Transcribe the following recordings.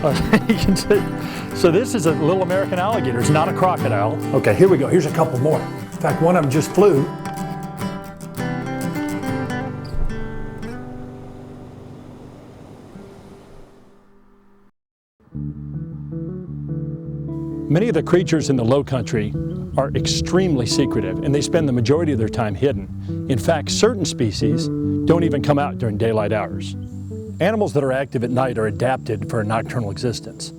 You can see. So this is a little American alligator. It's not a crocodile. Okay, here we go. Here's a couple more. In fact, one of them just flew. Many of the creatures in the lowcountry are extremely secretive, and they spend the majority of their time hidden. In fact, certain species don't even come out during daylight hours. Animals that are active at night are adapted for a nocturnal existence.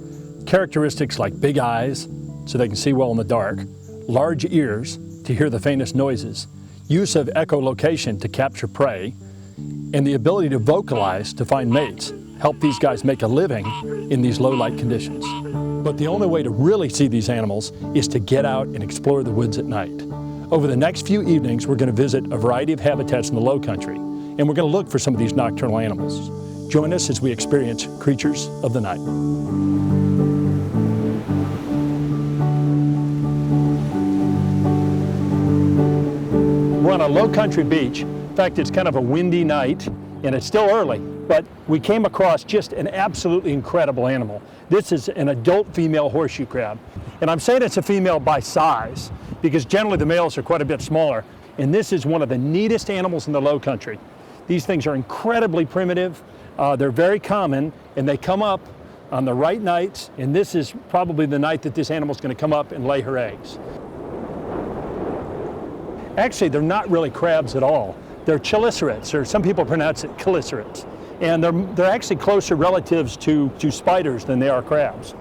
Characteristics like big eyes, so they can see well in the dark, large ears to hear the faintest noises, use of echolocation to capture prey, and the ability to vocalize to find mates help these guys make a living in these low light conditions. But the only way to really see these animals is to get out and explore the woods at night. Over the next few evenings, we're going to visit a variety of habitats in the lowcountry, and we're going to look for some of these nocturnal animals. Join us as we experience creatures of the night. We're on a lowcountry beach. In fact, it's kind of a windy night, and it's still early, but we came across just an absolutely incredible animal. This is an adult female horseshoe crab. And I'm saying it's a female by size, because generally the males are quite a bit smaller. And this is one of the neatest animals in the lowcountry. These things are incredibly primitive. They're very common, and they come up on the right nights, and this is probably the night that this animal's going to come up and lay her eggs. Actually, they're not really crabs at all. They're chelicerates, or some people pronounce it chelicerates. And they're actually closer relatives to spiders than they are crabs.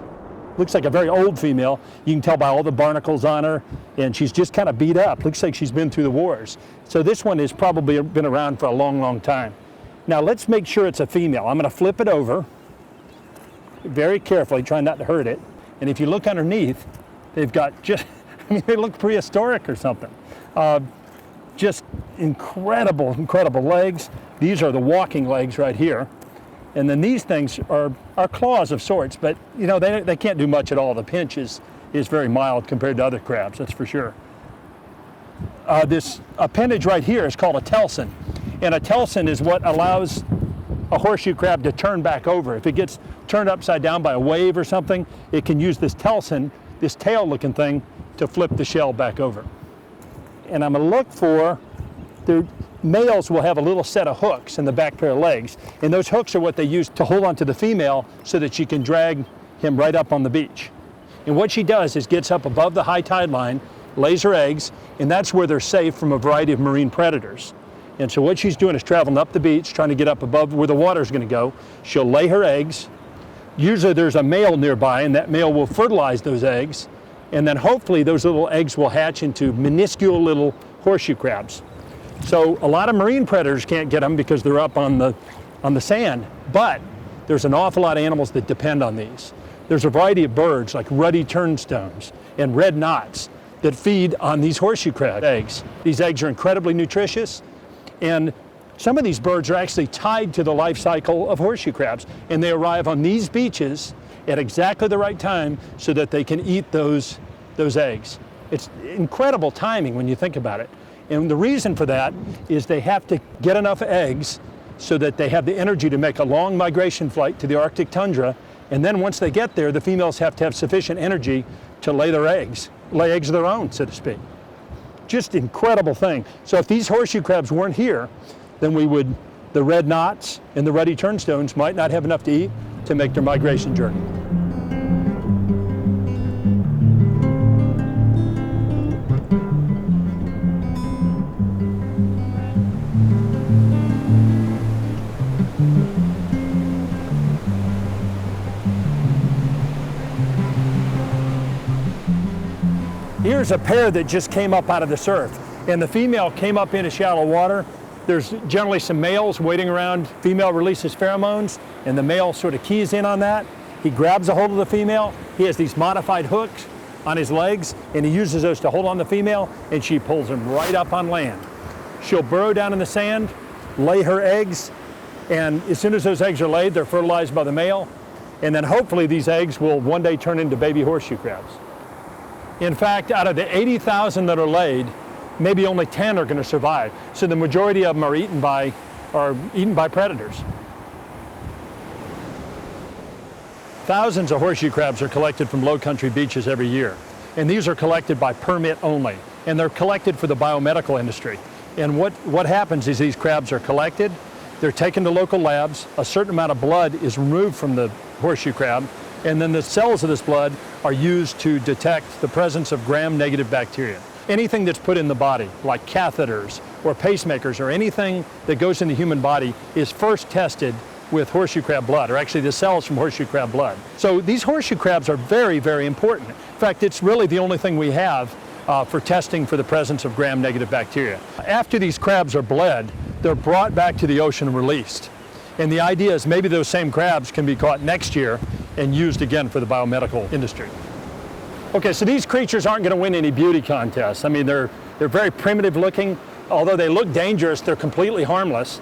Looks like a very old female. You can tell by all the barnacles on her, and she's just kind of beat up. Looks like she's been through the wars. So this one has probably been around for a long, long time. Now let's make sure it's a female. I'm going to flip it over very carefully, trying not to hurt it. And if you look underneath, they've got just, I mean, they look prehistoric or something. Just incredible, incredible legs. These are the walking legs right here. And then these things are claws of sorts, but you know, they can't do much at all. The pinch is very mild compared to other crabs, that's for sure. This appendage right here is called a telson. And a telson is what allows a horseshoe crab to turn back over. If it gets turned upside down by a wave or something, it can use this telson, this tail-looking thing, to flip the shell back over. And I'm going to look for, the males will have a little set of hooks in the back pair of legs, and those hooks are what they use to hold onto the female so that she can drag him right up on the beach. And what she does is gets up above the high tide line, lays her eggs, and that's where they're safe from a variety of marine predators. And so what she's doing is traveling up the beach, trying to get up above where the water's going to go. She'll lay her eggs. Usually there's a male nearby, and that male will fertilize those eggs. And then hopefully those little eggs will hatch into minuscule little horseshoe crabs. So a lot of marine predators can't get them because they're up on the sand, but there's an awful lot of animals that depend on these. There's a variety of birds like ruddy turnstones and red knots that feed on these horseshoe crab eggs. These eggs are incredibly nutritious, and some of these birds are actually tied to the life cycle of horseshoe crabs, and they arrive on these beaches at exactly the right time so that they can eat those eggs. It's incredible timing when you think about it. And the reason for that is they have to get enough eggs so that they have the energy to make a long migration flight to the Arctic tundra. And then once they get there, the females have to have sufficient energy to lay eggs of their own, so to speak. Just incredible thing. So if these horseshoe crabs weren't here, then the red knots and the ruddy turnstones might not have enough to eat to make their migration journey. Here's a pair that just came up out of the surf, and the female came up into shallow water. There's generally some males waiting around. Female releases pheromones, and the male sort of keys in on that. He grabs a hold of the female. He has these modified hooks on his legs, and he uses those to hold on the female, and she pulls him right up on land. She'll burrow down in the sand, lay her eggs, and as soon as those eggs are laid, they're fertilized by the male, and then hopefully these eggs will one day turn into baby horseshoe crabs. In fact, out of the 80,000 that are laid, maybe only 10 are going to survive. So the majority of them are eaten by predators. Thousands of horseshoe crabs are collected from low-country beaches every year. And these are collected by permit only. And they're collected for the biomedical industry. And what happens is these crabs are collected, they're taken to local labs, a certain amount of blood is removed from the horseshoe crab, and then the cells of this blood are used to detect the presence of gram-negative bacteria. Anything that's put in the body, like catheters or pacemakers or anything that goes in the human body, is first tested with horseshoe crab blood, or actually the cells from horseshoe crab blood. So these horseshoe crabs are very, very important. In fact, it's really the only thing we have for testing for the presence of gram-negative bacteria. After these crabs are bled, they're brought back to the ocean and released. And the idea is maybe those same crabs can be caught next year and used again for the biomedical industry. Okay, so these creatures aren't going to win any beauty contests. I mean, they're very primitive looking. Although they look dangerous, they're completely harmless.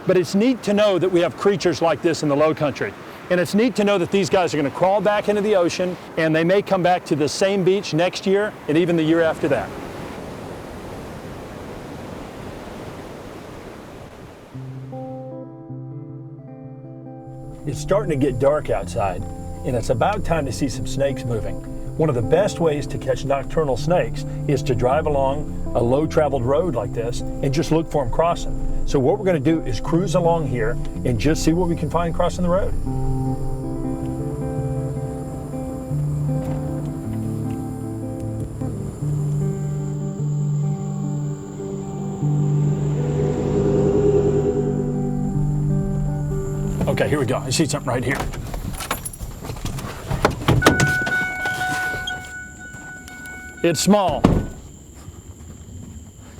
But it's neat to know that we have creatures like this in the low country. And it's neat to know that these guys are going to crawl back into the ocean, and they may come back to the same beach next year and even the year after that. It's starting to get dark outside, and it's about time to see some snakes moving. One of the best ways to catch nocturnal snakes is to drive along a low-traveled road like this and just look for them crossing. So what we're going to do is cruise along here and just see what we can find crossing the road. Okay, here we go. I see something right here. It's small.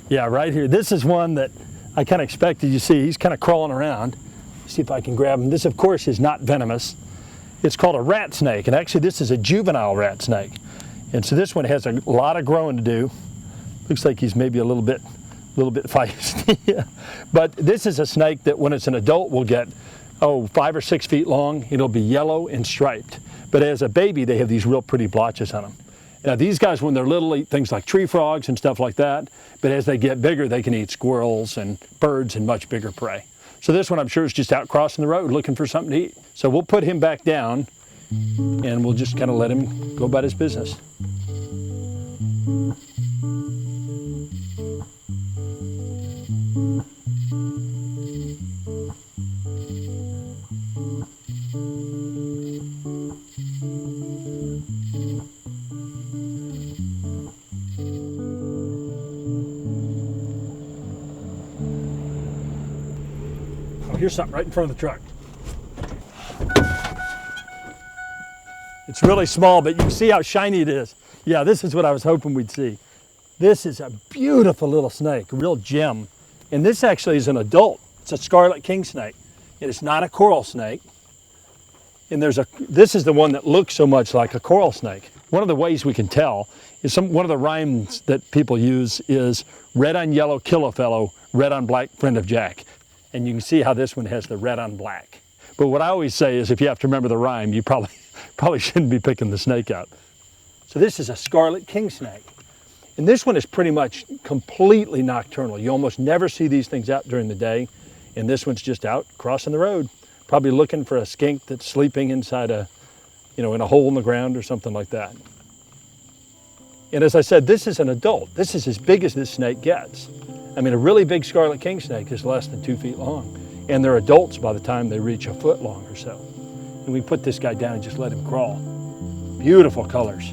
Yeah, right here. This is one that I kind of expected. You see, he's kind of crawling around. See if I can grab him. This, of course, is not venomous. It's called a rat snake, and actually this is a juvenile rat snake. And so this one has a lot of growing to do. Looks like he's maybe a little bit feisty. But this is a snake that when it's an adult will get 5 or 6 feet long. It'll be yellow and striped. But as a baby, they have these real pretty blotches on them. Now these guys, when they're little, eat things like tree frogs and stuff like that. But as they get bigger, they can eat squirrels and birds and much bigger prey. So this one, I'm sure, is just out crossing the road looking for something to eat. So we'll put him back down and we'll just kind of let him go about his business. Here's something right in front of the truck. It's really small, but you can see how shiny it is. Yeah, this is what I was hoping we'd see. This is a beautiful little snake, a real gem. And this actually is an adult. It's a scarlet kingsnake. And it's not a coral snake. And this is the one that looks so much like a coral snake. One of the ways we can tell is one of the rhymes that people use is red on yellow, kill a fellow, red on black, friend of Jack. And you can see how this one has the red on black. But what I always say is if you have to remember the rhyme, you probably shouldn't be picking the snake out. So this is a scarlet kingsnake. And this one is pretty much completely nocturnal. You almost never see these things out during the day. And this one's just out crossing the road, probably looking for a skink that's sleeping inside in a hole in the ground or something like that. And as I said, this is an adult. This is as big as this snake gets. I mean, a really big scarlet king snake is less than 2 feet long. And they're adults by the time they reach a foot long or so. And we put this guy down and just let him crawl. Beautiful colors.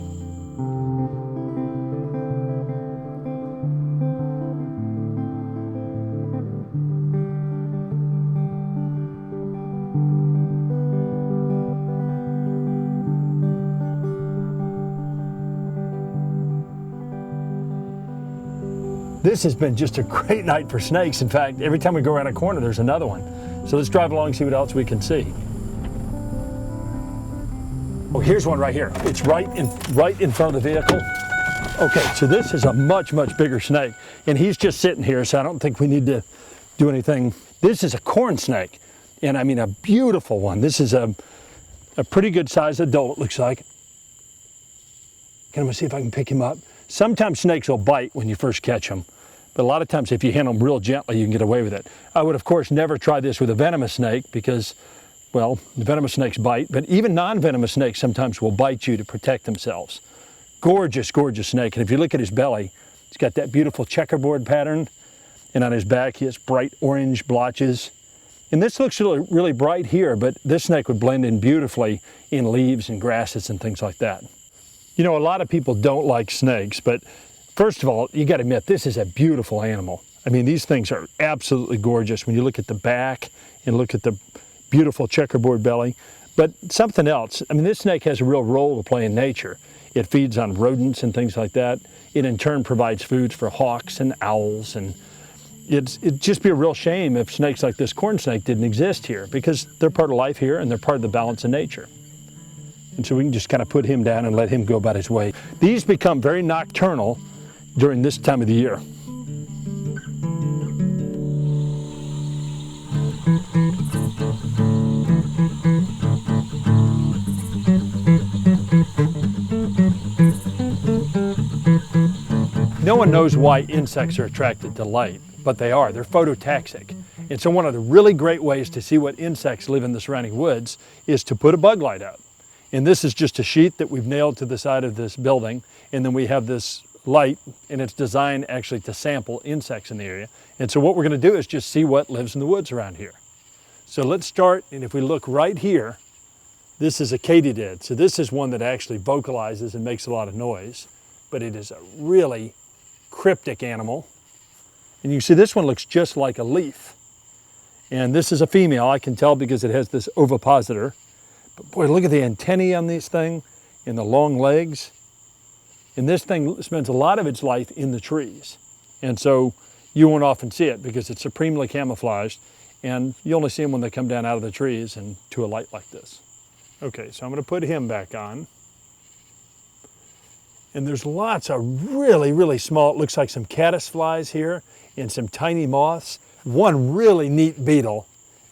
This has been just a great night for snakes. In fact, every time we go around a corner, there's another one. So let's drive along and see what else we can see. Oh, here's one right here. It's right in front of the vehicle. Okay, so this is a much, much bigger snake. And he's just sitting here, so I don't think we need to do anything. This is a corn snake. And I mean, a beautiful one. This is a pretty good sized adult, it looks like. I'm gonna see if I can pick him up. Sometimes snakes will bite when you first catch them, but a lot of times if you handle them real gently, you can get away with it. I would, of course, never try this with a venomous snake because Well, venomous snakes bite, but even non-venomous snakes sometimes will bite you to protect themselves. Gorgeous, gorgeous snake. And if you look at his belly, he's got that beautiful checkerboard pattern. And on his back, he has bright orange blotches. And this looks really, really bright here, but this snake would blend in beautifully in leaves and grasses and things like that. You know, a lot of people don't like snakes, but first of all, you got to admit, this is a beautiful animal. I mean, these things are absolutely gorgeous when you look at the back and look at the beautiful checkerboard belly. But something else, I mean, this snake has a real role to play in nature. It feeds on rodents and things like that. It in turn provides foods for hawks and owls, and it'd just be a real shame if snakes like this corn snake didn't exist here, because they're part of life here and they're part of the balance of nature. And so we can just kind of put him down and let him go about his way. These become very nocturnal during this time of the year. No one knows why insects are attracted to light, but they are. They're phototaxic. And so one of the really great ways to see what insects live in the surrounding woods is to put a bug light out. And this is just a sheet that we've nailed to the side of this building, and then we have this light, and it's designed actually to sample insects in the area. And so what we're going to do is just see what lives in the woods around here. So let's start, and if we look right here, this is a Katydid. So this is one that actually vocalizes and makes a lot of noise, but it is a really cryptic animal. And you can see this one looks just like a leaf. And this is a female, I can tell because it has this ovipositor. But boy, look at the antennae on this thing and the long legs. And this thing spends a lot of its life in the trees. And so you won't often see it because it's supremely camouflaged, and you only see them when they come down out of the trees and to a light like this. Okay, so I'm going to put him back on. And there's lots of really, really small, it looks like some caddisflies here and some tiny moths. One really neat beetle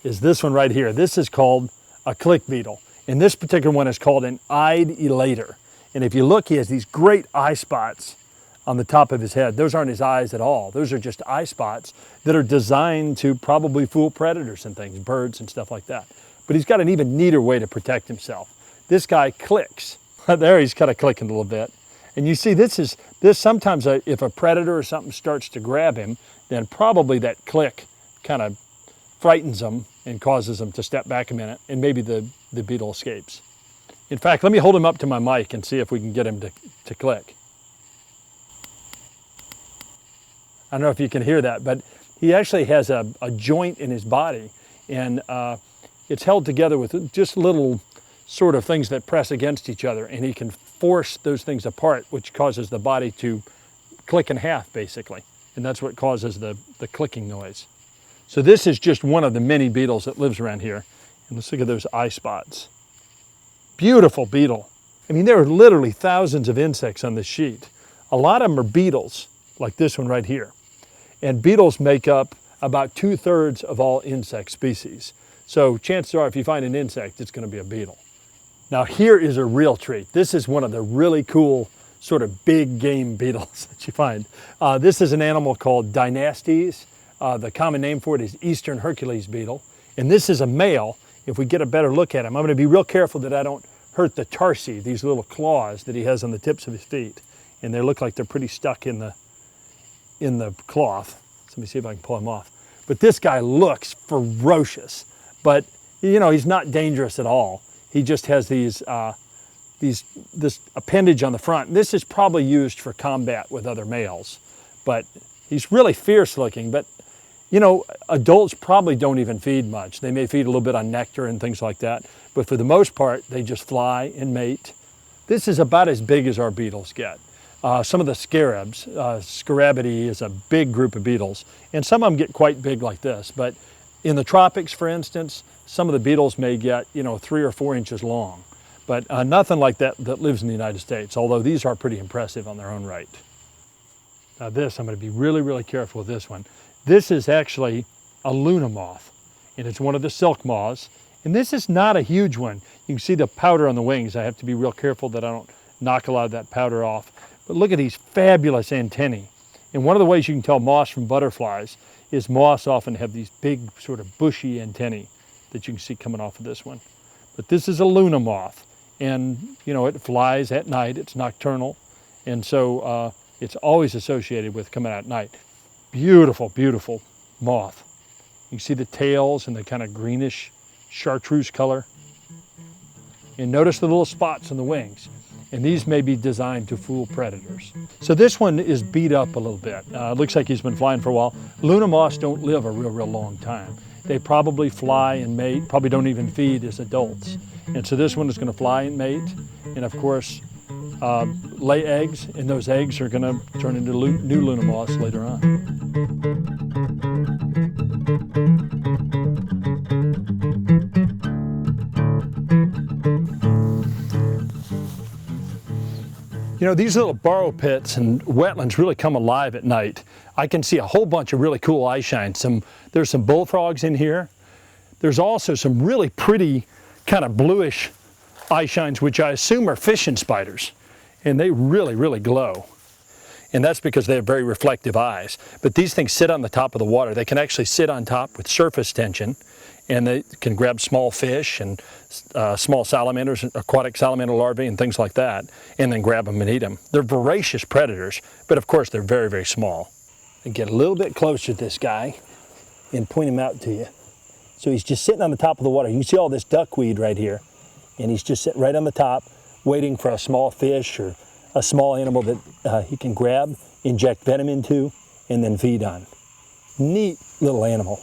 is this one right here. This is called a click beetle. And this particular one is called an eyed-elator. And if you look, he has these great eye spots on the top of his head. Those aren't his eyes at all. Those are just eye spots that are designed to probably fool predators and things, birds and stuff like that. But he's got an even neater way to protect himself. This guy clicks. There, he's kind of clicking a little bit. And you see, this sometimes if a predator or something starts to grab him, then probably that click kind of frightens him and causes him to step back a minute, and maybe the beetle escapes. In fact, let me hold him up to my mic and see if we can get him to click. I don't know if you can hear that, but he actually has a joint in his body, and it's held together with just little sort of things that press against each other, and he can force those things apart, which causes the body to click in half, basically. And that's what causes the clicking noise. So this is just one of the many beetles that lives around here. And let's look at those eye spots. Beautiful beetle. I mean, there are literally thousands of insects on this sheet. A lot of them are beetles, like this one right here. And beetles make up about 2/3 of all insect species. So chances are if you find an insect, it's going to be a beetle. Now here is a real treat. This is one of the really cool sort of big game beetles that you find. This is an animal called Dynastes. The common name for it is Eastern Hercules beetle. And this is a male. If we get a better look at him, I'm going to be real careful that I don't hurt the tarsi, these little claws that he has on the tips of his feet. And they look like they're pretty stuck in the cloth. So let me see if I can pull him off. But this guy looks ferocious, but you know, he's not dangerous at all. He just has this appendage on the front. And this is probably used for combat with other males, but he's really fierce looking. But you know, adults probably don't even feed much. They may feed a little bit on nectar and things like that, but for the most part, they just fly and mate. This is about as big as our beetles get. Some of the scarabs, Scarabidae is a big group of beetles, and some of them get quite big like this. But in the tropics, for instance, some of the beetles may get, 3 or 4 inches long, but nothing like that lives in the United States, although these are pretty impressive on their own right. Now this, I'm going to be really, really careful with this one. This is actually a Luna moth, and it's one of the silk moths. And this is not a huge one. You can see the powder on the wings. I have to be real careful that I don't knock a lot of that powder off. But look at these fabulous antennae. And one of the ways you can tell moths from butterflies is moths often have these big sort of bushy antennae. that you can see coming off of this one. But this is a Luna moth, and you know, it flies at night, it's nocturnal, and so it's always associated with coming out at night. Beautiful, beautiful moth. You can see the tails and the kind of greenish chartreuse color. And notice the little spots on the wings. And these may be designed to fool predators. So this one is beat up a little bit. Looks like he's been flying for a while. Luna moths don't live a real long time. They probably fly and mate, probably don't even feed as adults. And so this one is going to fly and mate, and of course lay eggs, and those eggs are going to turn into new Luna moths later on. You know, these little burrow pits and wetlands really come alive at night. I can see a whole bunch of really cool eyeshine. There's some bullfrogs in here. There's also some really pretty kind of bluish eyeshines, which I assume are fishing spiders. And they really, really glow. And that's because they have very reflective eyes. But these things sit on the top of the water. They can actually sit on top with surface tension, and they can grab small fish and small salamanders, aquatic salamander larvae and things like that, and then grab them and eat them. They're voracious predators, but of course they're very, very small. And get a little bit closer to this guy and point him out to you. So he's just sitting on the top of the water. You can see all this duckweed right here, and he's just sitting right on the top, waiting for a small fish or a small animal that he can grab, inject venom into, and then feed on. Neat little animal.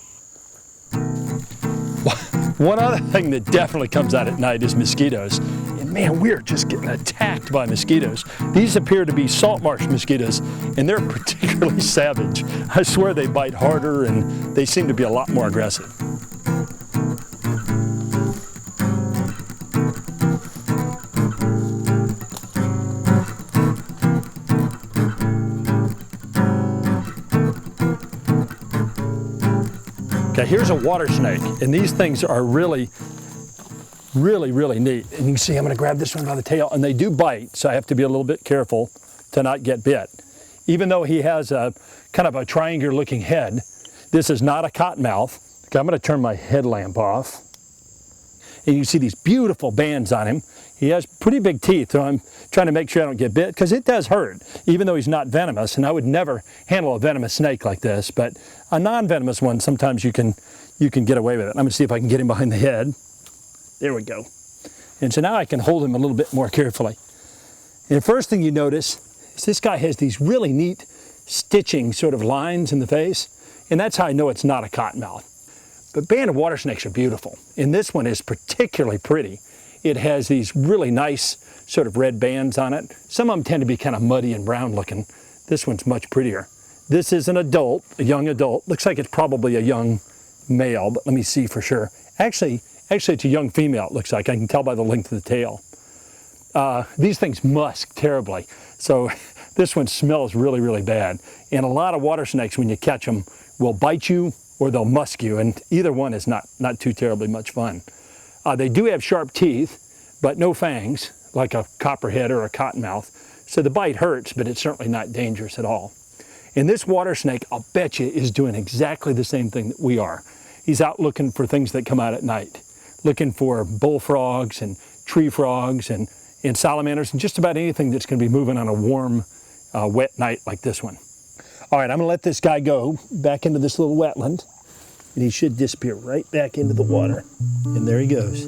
One other thing that definitely comes out at night is mosquitoes. And man, we're just getting attacked by mosquitoes. These appear to be salt marsh mosquitoes, and they're particularly savage. I swear they bite harder, and they seem to be a lot more aggressive. Okay, here's a water snake, and these things are really, really, really neat. And you can see I'm going to grab this one by the tail, and they do bite, so I have to be a little bit careful to not get bit. Even though he has a kind of a triangular looking head, this is not a cottonmouth. Okay, I'm going to turn my headlamp off. And you can see these beautiful bands on him. He has pretty big teeth, so I'm trying to make sure I don't get bit, because it does hurt, even though he's not venomous, and I would never handle a venomous snake like this, but a non-venomous one, sometimes you can get away with it. I'm going to see if I can get him behind the head. There we go. And so now I can hold him a little bit more carefully. And the first thing you notice is this guy has these really neat stitching sort of lines in the face, and that's how I know it's not a cottonmouth. But banded water snakes are beautiful, and this one is particularly pretty. It has these really nice sort of red bands on it. Some of them tend to be kind of muddy and brown looking. This one's much prettier. This is an adult, a young adult. Looks like it's probably a young male, but let me see for sure. Actually it's a young female, it looks like. I can tell by the length of the tail. These things musk terribly, so this one smells really, really bad. And a lot of water snakes, when you catch them, will bite you or they'll musk you, and either one is not too terribly much fun. They do have sharp teeth, but no fangs, like a copperhead or a cottonmouth. So the bite hurts, but it's certainly not dangerous at all. And this water snake, I'll bet you, is doing exactly the same thing that we are. He's out looking for things that come out at night, looking for bullfrogs and tree frogs and salamanders and just about anything that's going to be moving on a warm, wet night like this one. All right, I'm going to let this guy go back into this little wetland, and he should disappear right back into the water. And there he goes.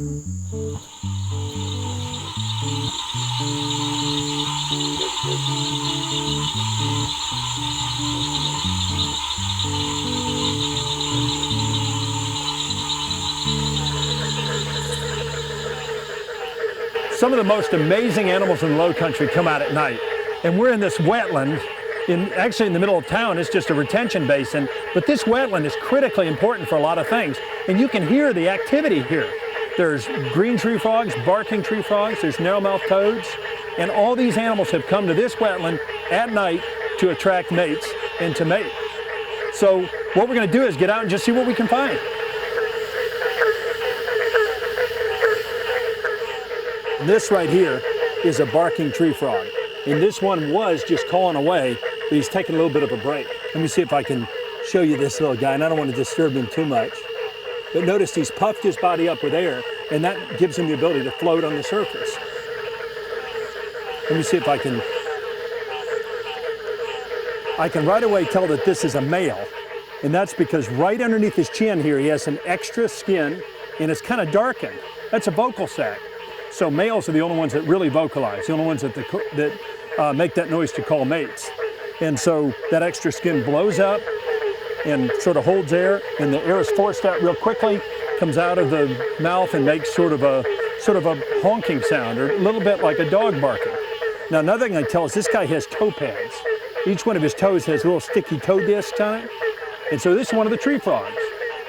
Some of the most amazing animals in the low country come out at night. And we're in this wetland, actually in the middle of town. It's just a retention basin, but this wetland is critically important for a lot of things. And you can hear the activity here. There's green tree frogs, barking tree frogs, there's narrowmouth toads, and all these animals have come to this wetland at night to attract mates and to mate. So what we're going to do is get out and just see what we can find. This right here is a barking tree frog. And this one was just calling away, but he's taking a little bit of a break. Let me see if I can show you this little guy, and I don't want to disturb him too much. But notice he's puffed his body up with air, and that gives him the ability to float on the surface. Let me see if I can right away tell that this is a male. And that's because right underneath his chin here, he has some extra skin, and it's kind of darkened. That's a vocal sac. So males are the only ones that really vocalize, the only ones that make that noise to call mates. And so that extra skin blows up and sort of holds air, and the air is forced out real quickly, comes out of the mouth and makes sort of a honking sound, or a little bit like a dog barking. Now another thing I tell is this guy has toe pads. Each one of his toes has little sticky toe discs on it. And so this is one of the tree frogs.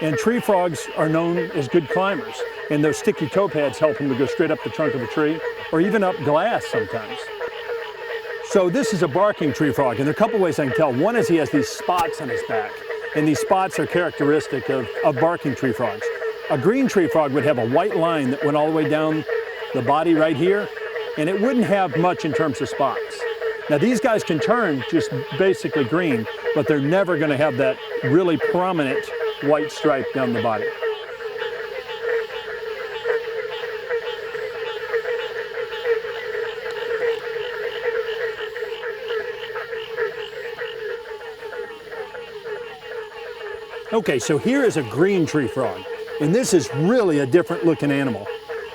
And tree frogs are known as good climbers. And those sticky toe pads help them to go straight up the trunk of a tree, or even up glass sometimes. So this is a barking tree frog, and there are a couple ways I can tell. One is he has these spots on his back, and these spots are characteristic of barking tree frogs. A green tree frog would have a white line that went all the way down the body right here, and it wouldn't have much in terms of spots. Now these guys can turn just basically green, but they're never going to have that really prominent white stripe down the body. Okay, so here is a green tree frog, and this is really a different looking animal.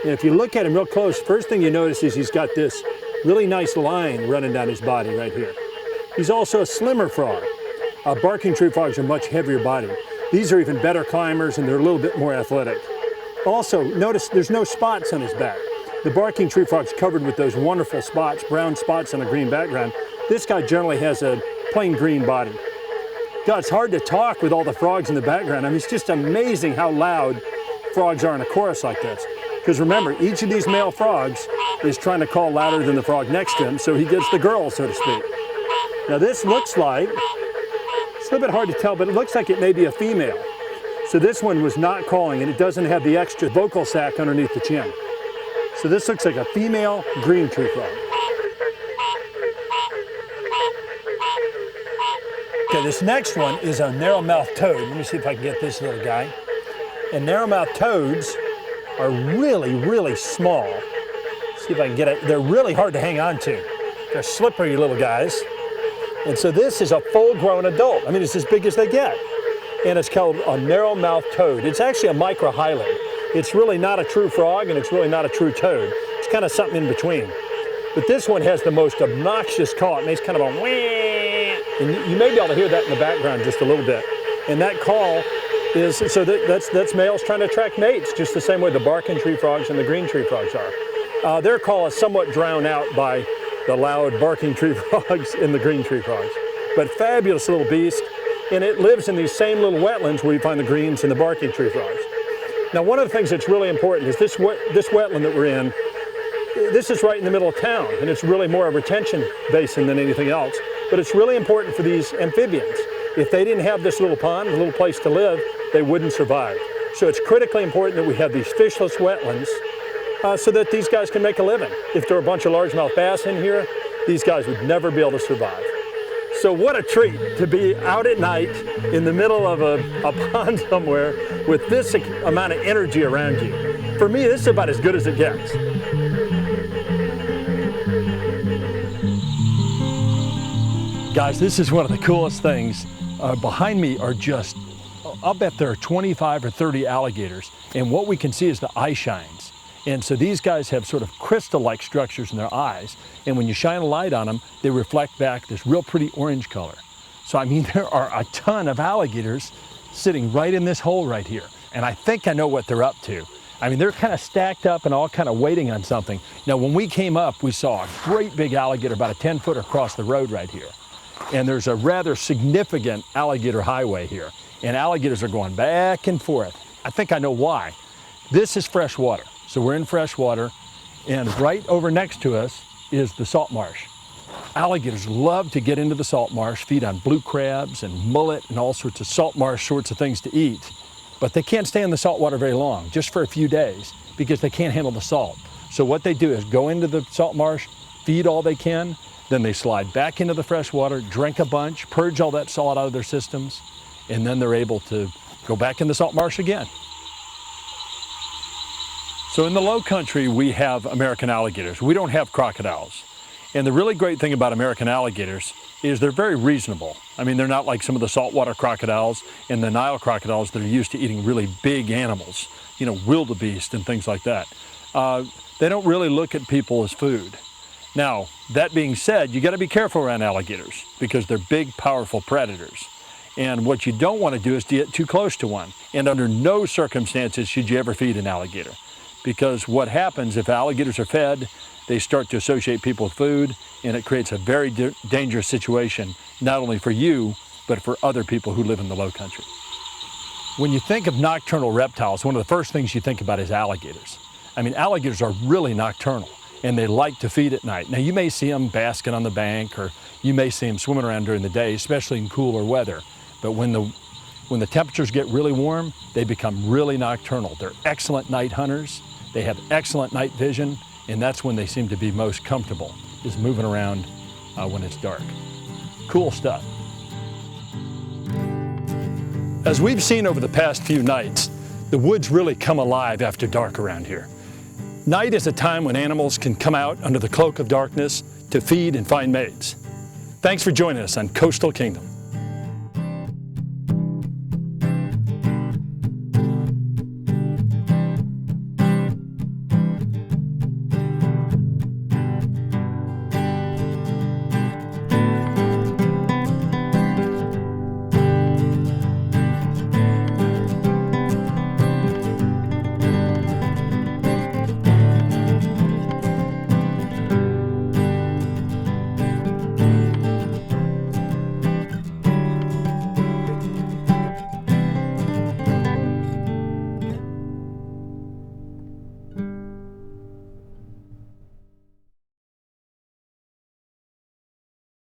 And if you look at him real close, first thing you notice is he's got this really nice line running down his body right here. He's also a slimmer frog. Barking tree frogs are much heavier bodied. These are even better climbers, and they're a little bit more athletic. Also, notice there's no spots on his back. The barking tree frog's covered with those wonderful spots, brown spots on a green background. This guy generally has a plain green body. God, it's hard to talk with all the frogs in the background. I mean, it's just amazing how loud frogs are in a chorus like this. Because remember, each of these male frogs is trying to call louder than the frog next to him, so he gets the girl, so to speak. Now this looks like, it's a little bit hard to tell, but it looks like it may be a female. So this one was not calling, and it doesn't have the extra vocal sac underneath the chin. So this looks like a female green tree frog. Okay, this next one is a narrow-mouthed toad. Let me see if I can get this little guy. And narrow-mouthed toads are really, really small. See if I can get it. They're really hard to hang on to. They're slippery little guys. And so this is a full-grown adult. I mean, it's as big as they get. And it's called a narrow-mouthed toad. It's actually a microhylid. It's really not a true frog, and it's really not a true toad. It's kind of something in between. But this one has the most obnoxious call. It makes kind of a wah. And you may be able to hear that in the background just a little bit. And that call is, so that's males trying to attract mates, just the same way the barking tree frogs and the green tree frogs are. Their call is somewhat drowned out by the loud barking tree frogs and the green tree frogs. But fabulous little beast, and it lives in these same little wetlands where you find the greens and the barking tree frogs. Now one of the things that's really important is this wetland that we're in, this is right in the middle of town, and it's really more a retention basin than anything else. But it's really important for these amphibians. If they didn't have this little pond, a little place to live, they wouldn't survive. So it's critically important that we have these fishless wetlands so that these guys can make a living. If there are a bunch of largemouth bass in here, these guys would never be able to survive. So what a treat to be out at night in the middle of a pond somewhere with this amount of energy around you. For me, this is about as good as it gets. Guys, this is one of the coolest things. Behind me are just, I'll bet there are 25 or 30 alligators, and what we can see is the eyeshines. And so these guys have sort of crystal-like structures in their eyes, and when you shine a light on them, they reflect back this real pretty orange color. So I mean, there are a ton of alligators sitting right in this hole right here, and I think I know what they're up to. I mean, they're kind of stacked up and all kind of waiting on something. Now, when we came up, we saw a great big alligator, about a 10-footer across the road right here. And there's a rather significant alligator highway here. And alligators are going back and forth. I think I know why. This is fresh water. So we're in fresh water, and right over next to us is the salt marsh. Alligators love to get into the salt marsh, feed on blue crabs and mullet and all sorts of salt marsh sorts of things to eat. But they can't stay in the salt water very long, just for a few days, because they can't handle the salt. So what they do is go into the salt marsh, feed all they can, then they slide back into the fresh water, drink a bunch, purge all that salt out of their systems, and then they're able to go back in the salt marsh again. So in the low country, we have American alligators. We don't have crocodiles. And the really great thing about American alligators is they're very reasonable. I mean, they're not like some of the saltwater crocodiles and the Nile crocodiles that are used to eating really big animals, you know, wildebeest and things like that. They don't really look at people as food. Now, that being said, you got to be careful around alligators because they're big, powerful predators. And what you don't want to do is to get too close to one. And under no circumstances should you ever feed an alligator. Because what happens if alligators are fed, they start to associate people with food, and it creates a very dangerous situation, not only for you, but for other people who live in the low country. When you think of nocturnal reptiles, one of the first things you think about is alligators. I mean, alligators are really nocturnal, and they like to feed at night. Now, you may see them basking on the bank, or you may see them swimming around during the day, especially in cooler weather. But when the temperatures get really warm, they become really nocturnal. They're excellent night hunters. They have excellent night vision, and that's when they seem to be most comfortable, is moving around when it's dark. Cool stuff. As we've seen over the past few nights, the woods really come alive after dark around here. Night is a time when animals can come out under the cloak of darkness to feed and find mates. Thanks for joining us on Coastal Kingdom.